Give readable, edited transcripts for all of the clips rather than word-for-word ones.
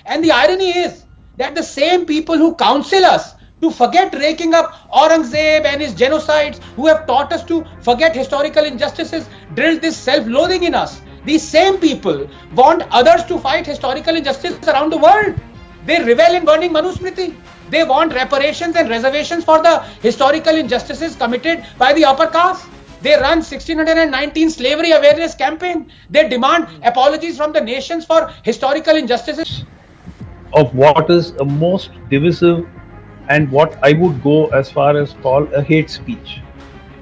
And the irony is that the same people who counsel us to forget raking up Aurangzeb and his genocides, who have taught us to forget historical injustices, drilled this self-loathing in us. These same people want others to fight historical injustice around the world. They revel in burning Manusmriti. They want reparations and reservations for the historical injustices committed by the upper caste. They run 1619 slavery awareness campaign. They demand apologies from the nations for historical injustices. Of what is a most divisive and what I would go as far as call a hate speech.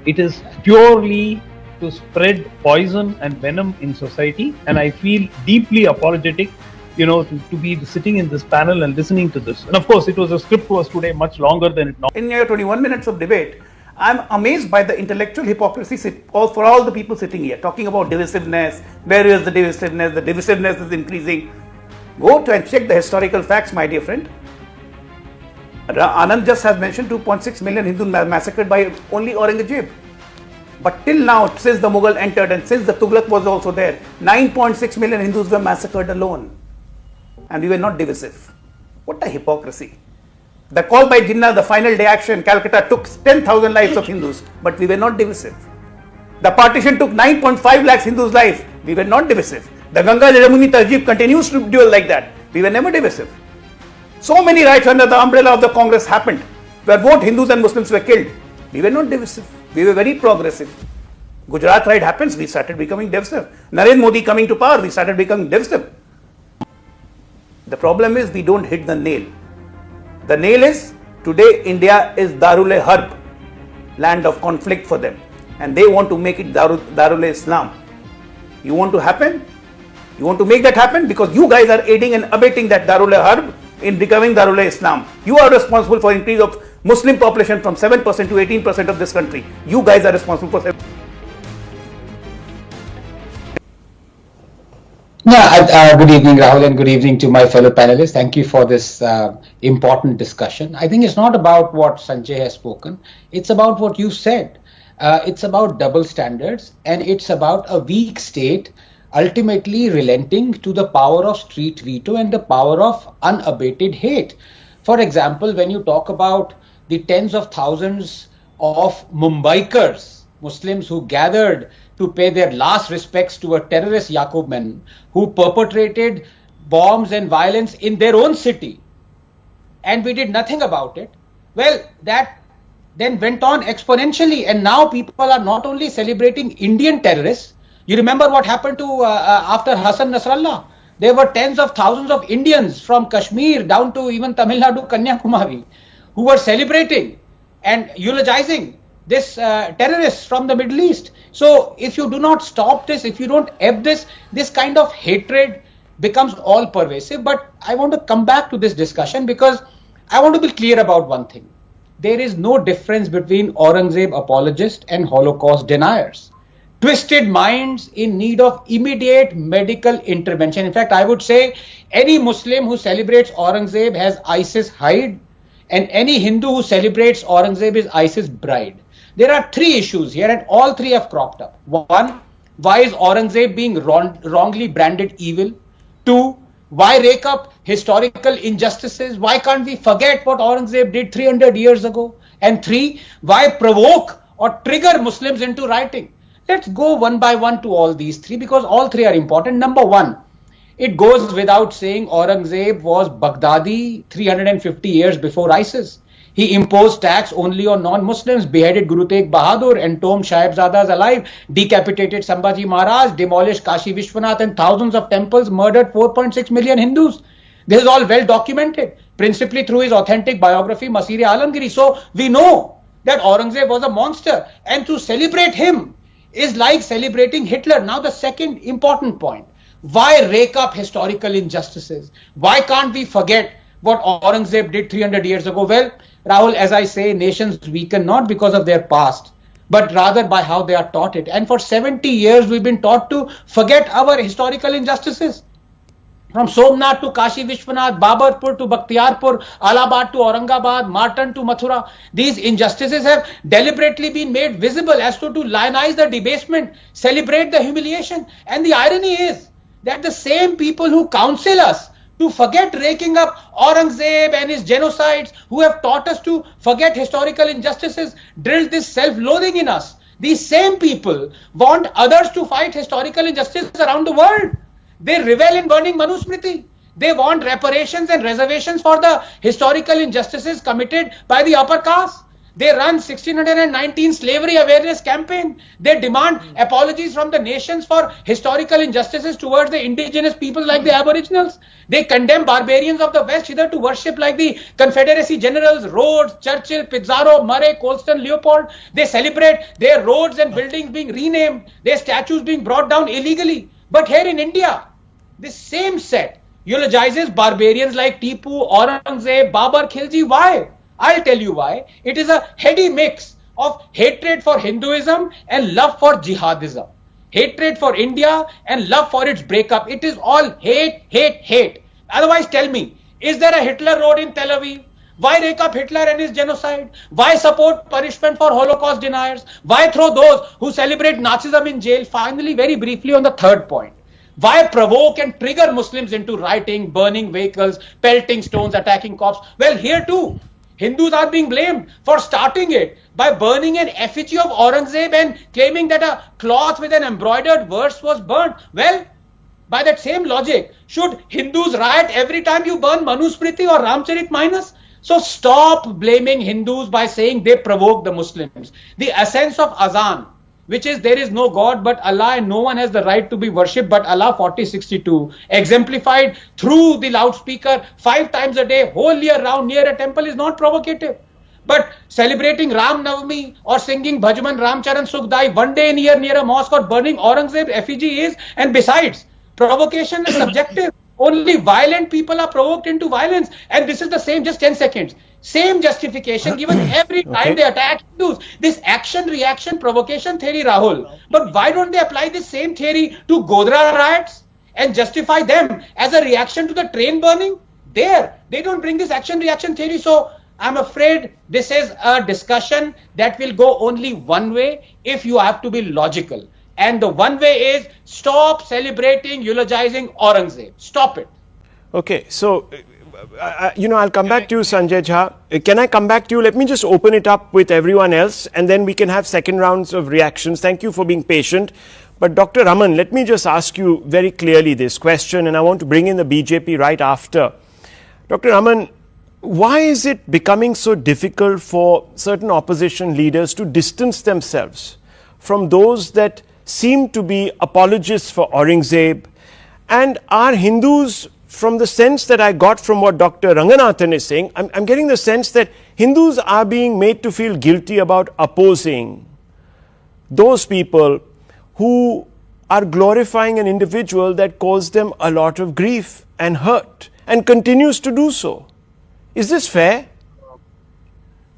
It is purely to spread poison and venom in society, and I feel deeply apologetic, to be sitting in this panel and listening to this. And of course, the script was today much longer than it normally. In your 21 minutes of debate, I'm amazed by the intellectual hypocrisy for all the people sitting here, talking about divisiveness. Where is the divisiveness? The divisiveness is increasing. Go to and check the historical facts, my dear friend. Anand just has mentioned 2.6 million Hindus massacred by only Aurangzeb. But till now, since the Mughal entered and since the Tughlaq was also there, 9.6 million Hindus were massacred alone. And we were not divisive. What a hypocrisy. The call by Jinnah, the final day action, Calcutta took 10,000 lives of Hindus, but we were not divisive. The partition took 9.5 lakhs Hindus' lives. We were not divisive. The Ganga Jamuni Tarjeeb continues to duel like that. We were never divisive. So many riots under the umbrella of the Congress happened, where both Hindus and Muslims were killed. We were not divisive. We were very progressive. Gujarat riot happens, we started becoming divisive. Narendra Modi coming to power, we started becoming divisive. The problem is we don't hit the nail. The nail is, today India is Darul-e-Harb, land of conflict for them. And they want to make it Darul-e-Islam. You want to happen? You want to make that happen? Because you guys are aiding and abetting that Darul-e-Harb in becoming Darul-e-Islam. You are responsible for increase of Muslim population from 7% to 18% of this country. You guys are responsible for 7%. Yeah, good evening, Rahul, and good evening to my fellow panelists. Thank you for this important discussion. I think it's not about what Sanjay has spoken. It's about what you said. It's about double standards, and it's about a weak state ultimately relenting to the power of street veto and the power of unabated hate. For example, when you talk about the tens of thousands of Mumbaikars, Muslims who gathered to pay their last respects to a terrorist Yaqub Menon who perpetrated bombs and violence in their own city, and we did nothing about it. Well, that then went on exponentially, and now people are not only celebrating Indian terrorists. You remember what happened to after Hassan Nasrallah? There were tens of thousands of Indians from Kashmir down to even Tamil Nadu, Kanyakumari, who were celebrating and eulogizing this terrorists from the Middle East. So if you do not stop this, if you don't ebb this, this kind of hatred becomes all pervasive. But I want to come back to this discussion because I want to be clear about one thing. There is no difference between Aurangzeb apologists and Holocaust deniers. Twisted minds in need of immediate medical intervention. In fact, I would say any Muslim who celebrates Aurangzeb has ISIS hide, and any Hindu who celebrates Aurangzeb is ISIS bride. There are three issues here, and all three have cropped up. One, why is Aurangzeb being wrongly branded evil? Two, why rake up historical injustices? Why can't we forget what Aurangzeb did 300 years ago? And three, why provoke or trigger Muslims into rioting? Let's go one by one to all these three because all three are important. Number one, it goes without saying Aurangzeb was Baghdadi 350 years before ISIS. He imposed tax only on non-Muslims, beheaded Guru Tegh Bahadur, entombed Sahibzadas alive, decapitated Sambhaji Maharaj, demolished Kashi Vishwanath and thousands of temples, murdered 4.6 million Hindus. This is all well documented, principally through his authentic biography, Masir-e-Alamgiri. So we know that Aurangzeb was a monster, and to celebrate him is like celebrating Hitler. Now the second important point, why rake up historical injustices? Why can't we forget what Aurangzeb did 300 years ago? Well, Rahul, as I say, nations weaken not because of their past, but rather by how they are taught it. And for 70 years, we've been taught to forget our historical injustices. From Somnath to Kashi Vishwanath, Babarpur to Bakhtiyarpur, Allahabad to Aurangabad, Martan to Mathura, these injustices have deliberately been made visible as to lionize the debasement, celebrate the humiliation. And the irony is that the same people who counsel us to forget raking up Aurangzeb and his genocides, who have taught us to forget historical injustices, drilled this self-loathing in us. These same people want others to fight historical injustice around the world. They revel in burning Manusmriti. They want reparations and reservations for the historical injustices committed by the upper caste. They run 1619 slavery awareness campaign. They demand apologies from the nations for historical injustices towards the indigenous peoples like the Aboriginals. They condemn barbarians of the West either to worship like the Confederacy generals, Rhodes, Churchill, Pizarro, Murray, Colston, Leopold. They celebrate their roads and buildings being renamed, their statues being brought down illegally. But here in India, this same set eulogizes barbarians like Tipu, Aurangzeb, Babar, Khilji. Why? I'll tell you why. It is a heady mix of hatred for Hinduism and love for jihadism. Hatred for India and love for its breakup. It is all hate, hate, hate. Otherwise, tell me, is there a Hitler Road in Tel Aviv? Why rake up Hitler and his genocide? Why support punishment for Holocaust deniers? Why throw those who celebrate Nazism in jail? Finally, very briefly on the third point. Why provoke and trigger Muslims into rioting, burning vehicles, pelting stones, attacking cops? Well, here too, Hindus are being blamed for starting it by burning an effigy of Aurangzeb and claiming that a cloth with an embroidered verse was burnt. Well, by that same logic, should Hindus riot every time you burn Manusmriti or Ramcharitmanas? So stop blaming Hindus by saying they provoke the Muslims. The essence of Azan, which is there is no God but Allah and no one has the right to be worshipped but Allah 4062, exemplified through the loudspeaker 5 times a day, whole year round near a temple, is not provocative. But celebrating Ram Navami or singing Bhajman Ramcharan Sukhdai one day in year near a mosque or burning Aurangzeb effigy is, and besides, provocation is subjective. Only violent people are provoked into violence. And this is the same, just 10 seconds. Same justification given every time they attack Hindus. This action-reaction provocation theory, Rahul. But why don't they apply this same theory to Godhra riots and justify them as a reaction to the train burning? They don't bring this action-reaction theory. So I'm afraid this is a discussion that will go only one way if you have to be logical. And the one way is stop celebrating, eulogizing Aurangzeb. Stop it. Okay, so, I'll come back to you, Sanjay Jha. Can I come back to you? Let me just open it up with everyone else and then we can have second rounds of reactions. Thank you for being patient. But Dr. Raman, let me just ask you very clearly this question, and I want to bring in the BJP right after. Dr. Raman, why is it becoming so difficult for certain opposition leaders to distance themselves from those that seem to be apologists for Aurangzeb? And are Hindus, from the sense that I got from what Dr. Ranganathan is saying, I'm getting the sense that Hindus are being made to feel guilty about opposing those people who are glorifying an individual that caused them a lot of grief and hurt and continues to do so. Is this fair?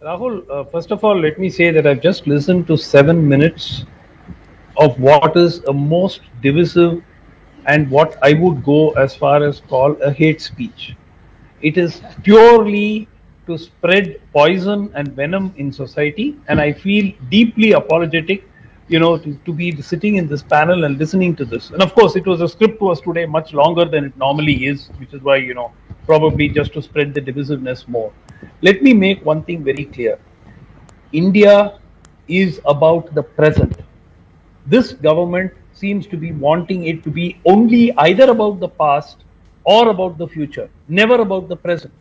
Rahul, first of all, let me say that I've just listened to 7 minutes of what is a most divisive and what I would go as far as call a hate speech. It is purely to spread poison and venom in society, and I feel deeply apologetic, to be sitting in this panel and listening to this. And of course, it was a script was today much longer than it normally is, which is why, probably just to spread the divisiveness more. Let me make one thing very clear. India is about the present. This government seems to be wanting it to be only either about the past or about the future, never about the present.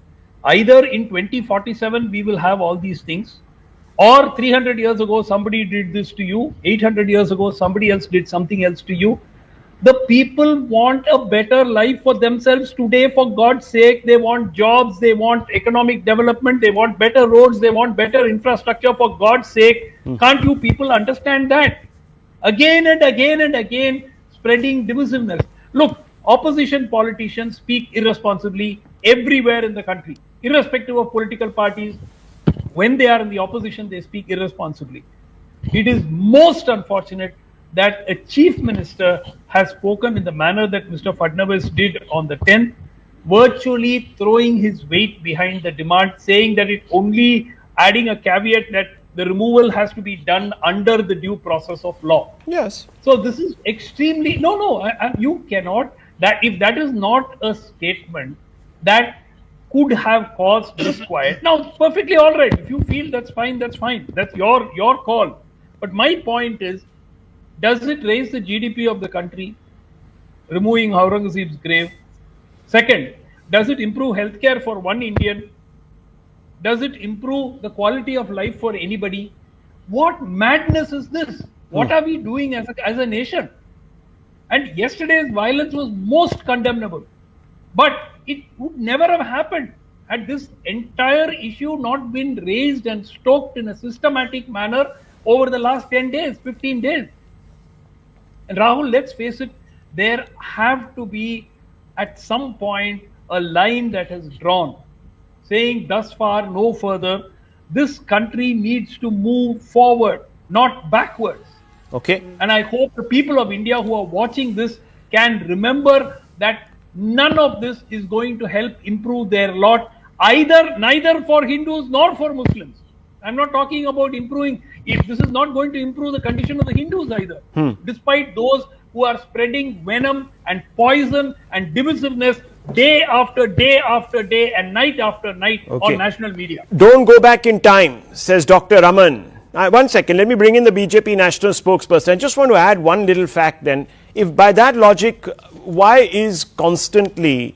Either in 2047 we will have all these things, or 300 years ago somebody did this to you, 800 years ago somebody else did something else to you. The people want a better life for themselves today, for God's sake. They want jobs, they want economic development, they want better roads, they want better infrastructure, for God's sake. Can't you people understand that? Again and again and again, spreading divisiveness. Look, opposition politicians speak irresponsibly everywhere in the country, irrespective of political parties. When they are in the opposition, they speak irresponsibly. It is most unfortunate that a chief minister has spoken in the manner that Mr. Fadnavis did on the 10th, virtually throwing his weight behind the demand, saying that it only adding a caveat that the removal has to be done under the due process of law. Yes. So this is extremely, you cannot, that if that is not a statement that could have caused disquiet. Now, it's perfectly all right. If you feel that's fine, that's fine. That's your call. But my point is, does it raise the GDP of the country, removing Aurangzeb's grave? Second, does it improve healthcare for one Indian? Does it improve the quality of life for anybody? What madness is this? What are we doing as a nation? And yesterday's violence was most condemnable. But it would never have happened had this entire issue not been raised and stoked in a systematic manner over the last 10 days, 15 days. And Rahul, let's face it, there have to be at some point a line that is drawn, saying thus far, no further. This country needs to move forward, not backwards. Okay. And I hope the people of India who are watching this can remember that none of this is going to help improve their lot, neither for Hindus nor for Muslims. I'm not talking about improving. This is not going to improve the condition of the Hindus either, despite those who are spreading venom and poison and divisiveness day after day after day and night after night on national media. Don't go back in time, says Dr. Raman. One second, let me bring in the BJP national spokesperson. I just want to add one little fact then. If by that logic, why is constantly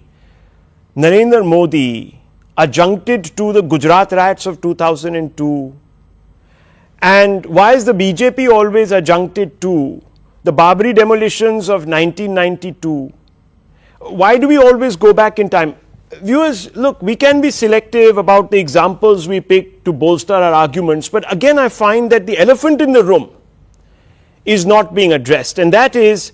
Narendra Modi adjuncted to the Gujarat riots of 2002? And why is the BJP always adjuncted to the Babri demolitions of 1992? Why do we always go back in time? Viewers, look, we can be selective about the examples we pick to bolster our arguments, but again I find that the elephant in the room is not being addressed, and that is,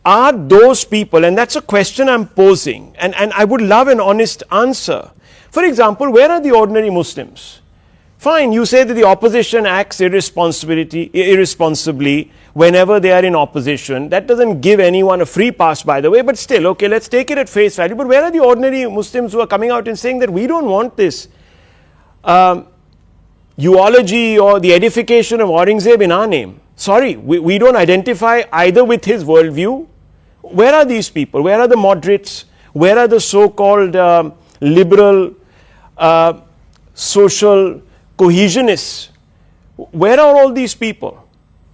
are those people, and that's a question I'm posing, and I would love an honest answer. For example, where are the ordinary Muslims? Fine, you say that the opposition acts irresponsibly whenever they are in opposition. That doesn't give anyone a free pass, by the way, but still, okay, let's take it at face value. But where are the ordinary Muslims who are coming out and saying that we don't want this eulogy or the edification of Aurangzeb in our name? Sorry, we don't identify either with his worldview. Where are these people? Where are the moderates? Where are the so-called liberal, social cohesionists? Where are all these people?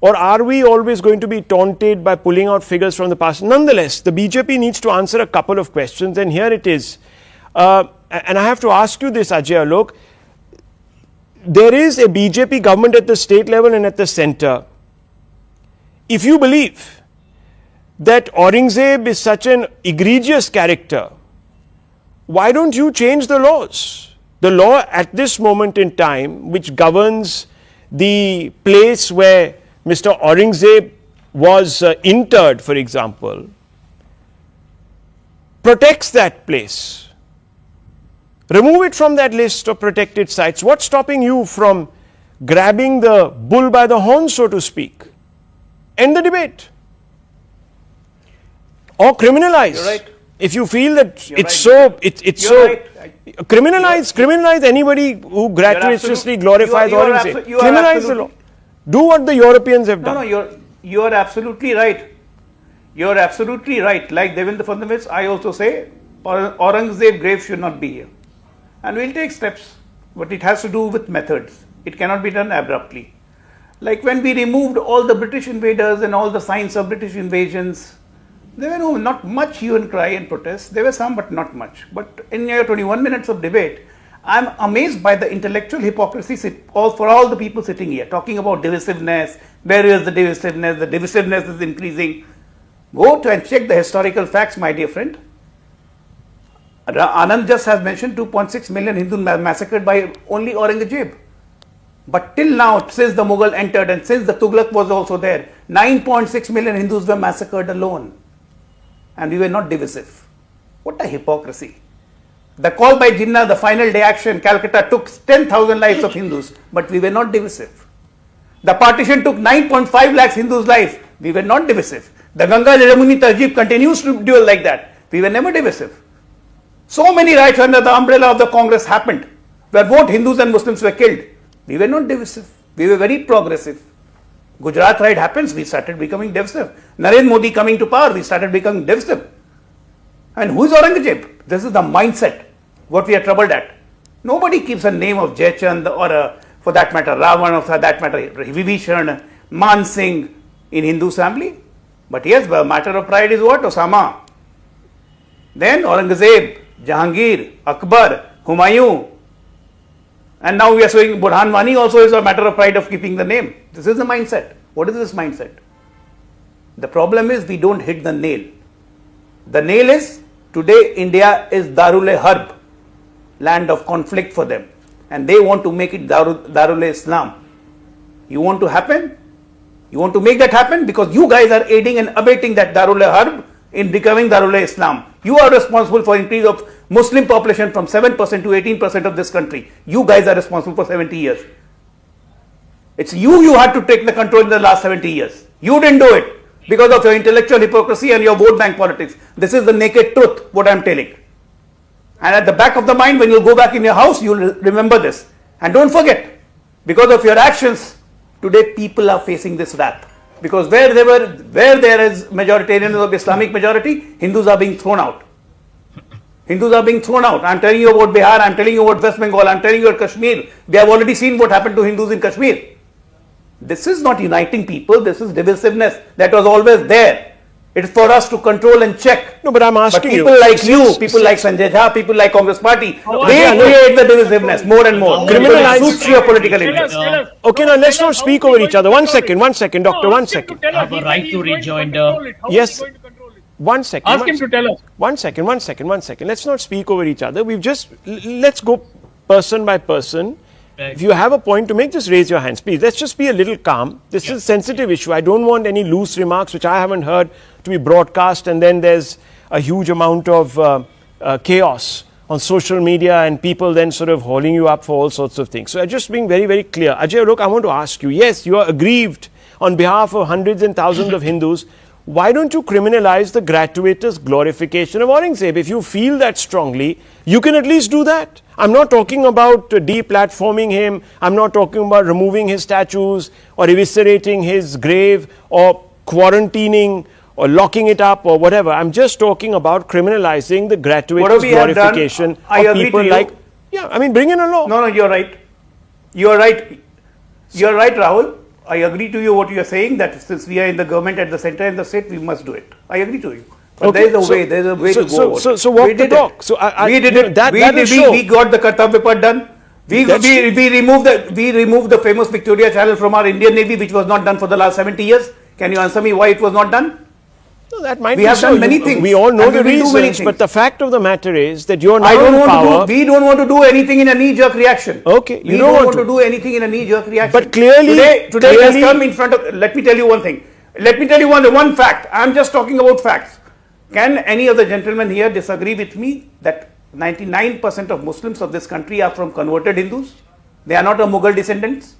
Or are we always going to be taunted by pulling out figures from the past? Nonetheless, the BJP needs to answer a couple of questions, and here it is. And I have to ask you this, Ajay, Alok. There is a BJP government at the state level and at the center. If you believe that Aurangzeb is such an egregious character, why don't you change the laws? The law at this moment in time, which governs the place where Mr. Aurangzeb was interred, for example, protects that place. Remove it from that list of protected sites. What's stopping you from grabbing the bull by the horn, so to speak? End the debate. Or criminalize. You're right. If you feel that You're it's right. so, Right. criminalize anybody who gratuitously glorifies Aurangzeb. Criminalize the law. Do what the Europeans have done. No, you're absolutely right. You're absolutely right. Like Devendra Fadnavis, I also say Aurangzeb grave should not be here. And we'll take steps, but it has to do with methods. It cannot be done abruptly. Like when we removed all the British invaders and all the signs of British invasions, there were not much hue and cry and protest. There were some, but not much. But in your 21 minutes of debate, I'm amazed by the intellectual hypocrisy for all the people sitting here, talking about divisiveness. Where is the divisiveness? The divisiveness is increasing. Go to and check the historical facts, my dear friend. Anand just has mentioned 2.6 million Hindus massacred by only Aurangzeb. But till now, since the Mughal entered and since the Tughlaq was also there, 9.6 million Hindus were massacred alone. And we were not divisive. What a hypocrisy. The call by Jinnah, the final day action, Calcutta took 10,000 lives of Hindus, but we were not divisive. The partition took 9.5 lakhs Hindus' lives. We were not divisive. The Ganga Yamuni Tarjeeb continues to duel like that. We were never divisive. So many riots under the umbrella of the Congress happened, where both Hindus and Muslims were killed. We were not divisive. We were very progressive. Gujarat riot happens, we started becoming divisive. Narendra Modi coming to power, we started becoming divisive. And who is Aurangzeb? This is the mindset. what we are troubled at. Nobody keeps a name of Jaychand or for that matter Ravan or for that matter Vibhishan, Man Singh in Hindu family. But yes, the matter of pride is what? Osama. Then Aurangzeb, Jahangir, Akbar, Humayun. And now we are saying Burhan Wani also is a matter of pride of keeping the name. This is the mindset. What is this mindset? The problem is we don't hit the nail. The nail is today India is Darul-e-Harb, land of conflict for them. And they want to make it Darul-e-Islam. You want to happen? You want to make that happen? Because you guys are aiding and abetting that Darul-e-Harb in becoming Darul-e-Islam. You are responsible for increase of Muslim population from 7% to 18% of this country. You guys are responsible for 70 years. It's you had to take the control in the last 70 years. You didn't do it because of your intellectual hypocrisy and your vote bank politics. This is the naked truth, what I am telling. And at the back of the mind, when you go back in your house, you will remember this. And don't forget, because of your actions, today people are facing this wrath. Because where there is majoritarianism of Islamic majority, Hindus are being thrown out. Hindus are being thrown out. I am telling you about Bihar, I am telling you about West Bengal, I am telling you about Kashmir. We have already seen what happened to Hindus in Kashmir. This is not uniting people, this is divisiveness that was always there. It's for us to control and check. No, but I'm asking you. But people like you, people like Sanjay Jha, people like Congress Party, they create the divisiveness more and more. Criminalize suits your political interest. Okay, now let's not speak over each other. One second, doctor, 1 second. I have a right to rejoin. Yes. 1 second. Ask him to tell us. 1 second. Let's not speak over each other. Let's go person by person. If you have a point to make, just raise your hands, please. Let's just be a little calm. This is a sensitive issue. I don't want any loose remarks, which I haven't heard, to be broadcast, and then there's a huge amount of chaos on social media and people then sort of holding you up for all sorts of things. So just being very, very clear. Ajay, look, I want to ask you, yes, you are aggrieved on behalf of hundreds and thousands of Hindus. Why don't you criminalize the gratuitous glorification of Aurangzeb? If you feel that strongly, you can at least do that. I'm not talking about deplatforming him. I'm not talking about removing his statues or eviscerating his grave or quarantining or locking it up or whatever. I'm just talking about criminalizing the gratuitous glorification of people like... Yeah, I mean, bring in a law. No, you're right. You're right, Rahul. I agree to you what you are saying, that since we are in the government at the center and the state, we must do it. I agree to you. But Okay, there is a way to go. So walk the talk. So we did it. We got the Kartavya Path done. We removed the famous Victoria Channel from our Indian Navy, which was not done for the last 70 years. Can you answer me why it was not done? No, that might We be have so. done many things. We all know And the we will do many reasons, things. but the fact of the matter is that you're now I don't in want power. to do. We don't want to do anything in a knee-jerk reaction. Okay, we don't want to do anything in a knee-jerk reaction. But clearly, today has come in front of. Let me tell you one thing. Let me tell you one fact. I'm just talking about facts. Can any of the gentlemen here disagree with me that 99% of Muslims of this country are from converted Hindus? They are not of Mughal descendants.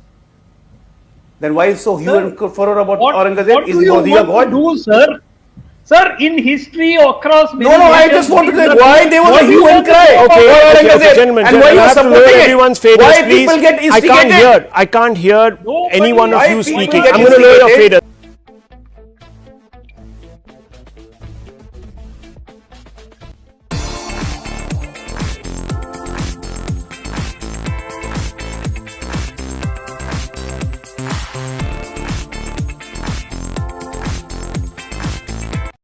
Then why is so hue and furor about Aurangzeb? What do you want to do, sir? Sir, in history across many I just want to say why there was a hue and cry. Okay, gentlemen, and why you I are have to lower supporting everyone's it? faders, Why please. people get instigated? I can't hear any one of Why you people speaking. get I'm going to lower your instigated? faders.